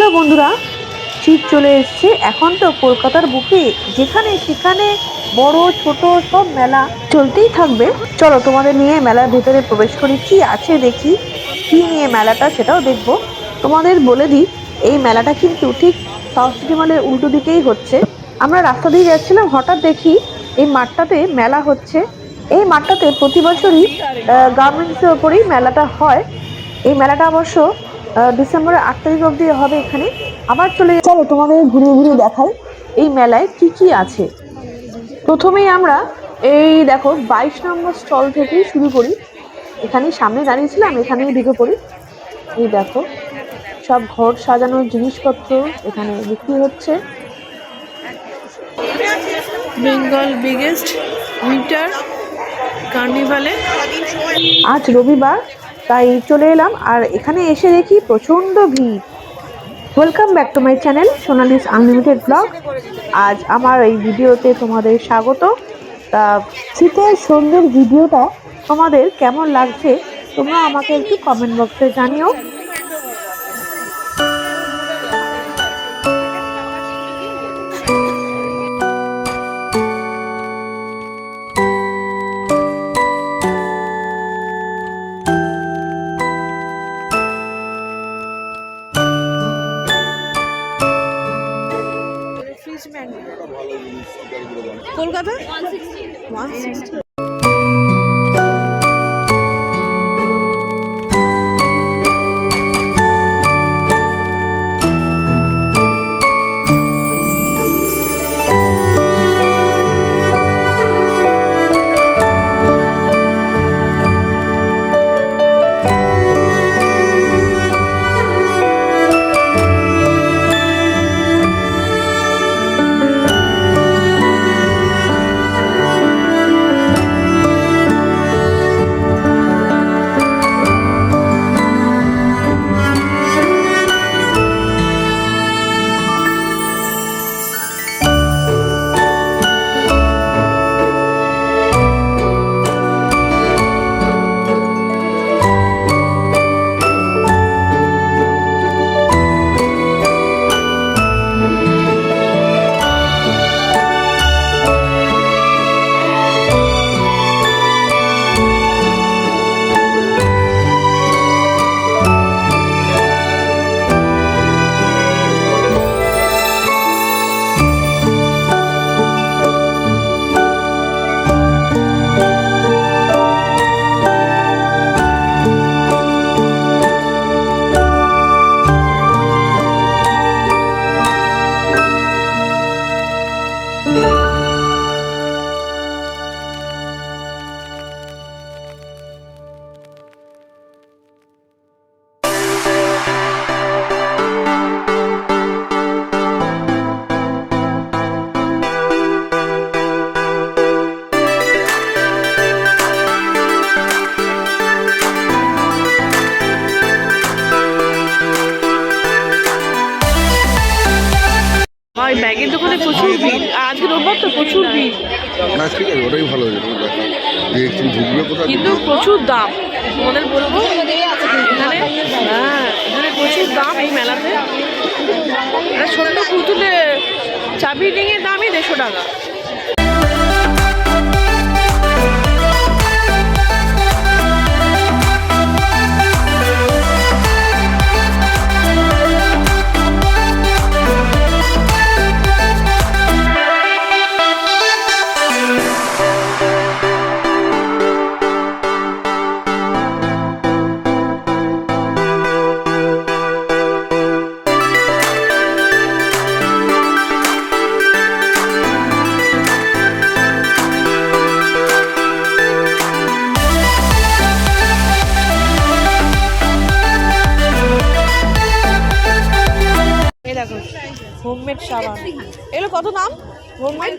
Hello বন্ধুরা, শীত চলে এসছে। এখন তো কলকাতার বুকে যেখানে সেখানে বড় ছোট সব মেলা চলতেই থাকবে। চলো তোমাদের নিয়ে মেলার ভেতরে প্রবেশ করি, কি আছে দেখি, কি নিয়ে মেলাটা সেটাও দেখবো। তোমাদের বলে দিই, এই মেলাটা কিন্তু ঠিক সাউথ সিটি মলের উল্টো দিকেই হচ্ছে। আমরা রাস্তা দিয়ে যাচ্ছিলাম, হঠাৎ দেখি এই মাঠটাতে মেলা হচ্ছে। এই মাঠটাতে প্রতি বছরই গার্মেন্টসের ওপরেই মেলাটা হয়। এই মেলাটা অবশ্য ডিসেম্বরের 8 তারিখ অবধি হবে এখানে। আবার চলো তোমাদের ঘুরিয়ে ঘুরিয়ে দেখাই এই মেলায় কি কি আছে। প্রথমেই আমরা এই দেখো 22 নম্বর স্টল থেকেই শুরু করি। এখানেই সামনে দাঁড়িয়েছিলাম, এখানেই ঢুকে পড়ি। এই দেখো সব ঘর সাজানোর জিনিসপত্র এখানে বিক্রি হচ্ছে। বেঙ্গল বিগেস্ট উইন্টার কার্নিভালে আজ রবিবার, তাই চলে এলাম। আর এখানে এসে দেখি প্রচন্ড ভিড়। Welcome back to my channel Sonali's unlimited blog. আজ আমার এই ভিডিওতে তোমাদের স্বাগত। তা শীতের সন্ধ্যের ভিডিওটা তোমাদের কেমন লাগছে তোমরা আমাকে একটু কমেন্ট বক্সে জানিও। কলকাতা 160। ওই ব্যাগের দোকানে প্রচুর ভিড়, আজকে রোববার তো প্রচুর ভিড়। না ঠিক আছে, ওটাই ভালো হয়েছে। কিন্তু প্রচুর দাম, তোমাদের বলবো এখানে, হ্যাঁ এখানে প্রচুর দাম এই মেলাতে। একটা ছোট্ট পুতুলে চাবি রিংয়ের দামই 150 টাকা। দেখো হোমমেড সাবান, এগুলো কত দাম? হোমমেড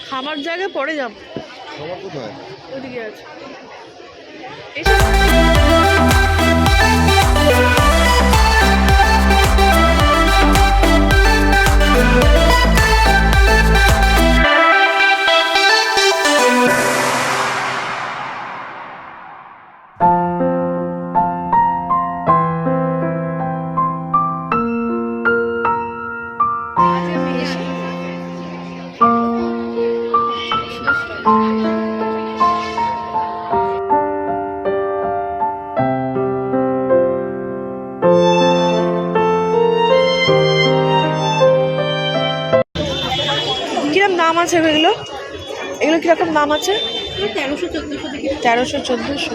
খাবার জায়গায় পরে যাব। খাবার কোথায়? ওদিকে আছে। দাম আছে এগুলো? এগুলো কিরকম দাম আছে? 1300-1400।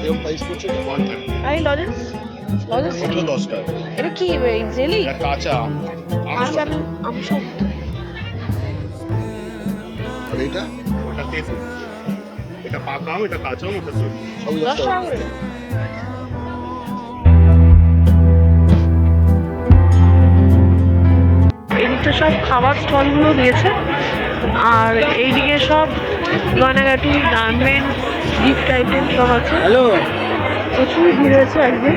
এরকম প্রাইস করছে এই লজেন্স লজেন্স ওটা 10 টাকা। এটা কি জেলি? এটা কাঁচা আম। আচ্ছা আম সব আর এটা ওটা তেঁতুল, এটা পাকা আম, এটা কাঁচা আম, ওটা তেঁতুল। সবই 10 টাকা করে। এদিকটা সব খাবার স্টলগুলো দিয়েছে, আর এইদিকে সব গয়নাগাটি, গার্মেন্টস, গিফট আইটেম সব আছে। প্রচুর ভিড় হয়েছে আজকে।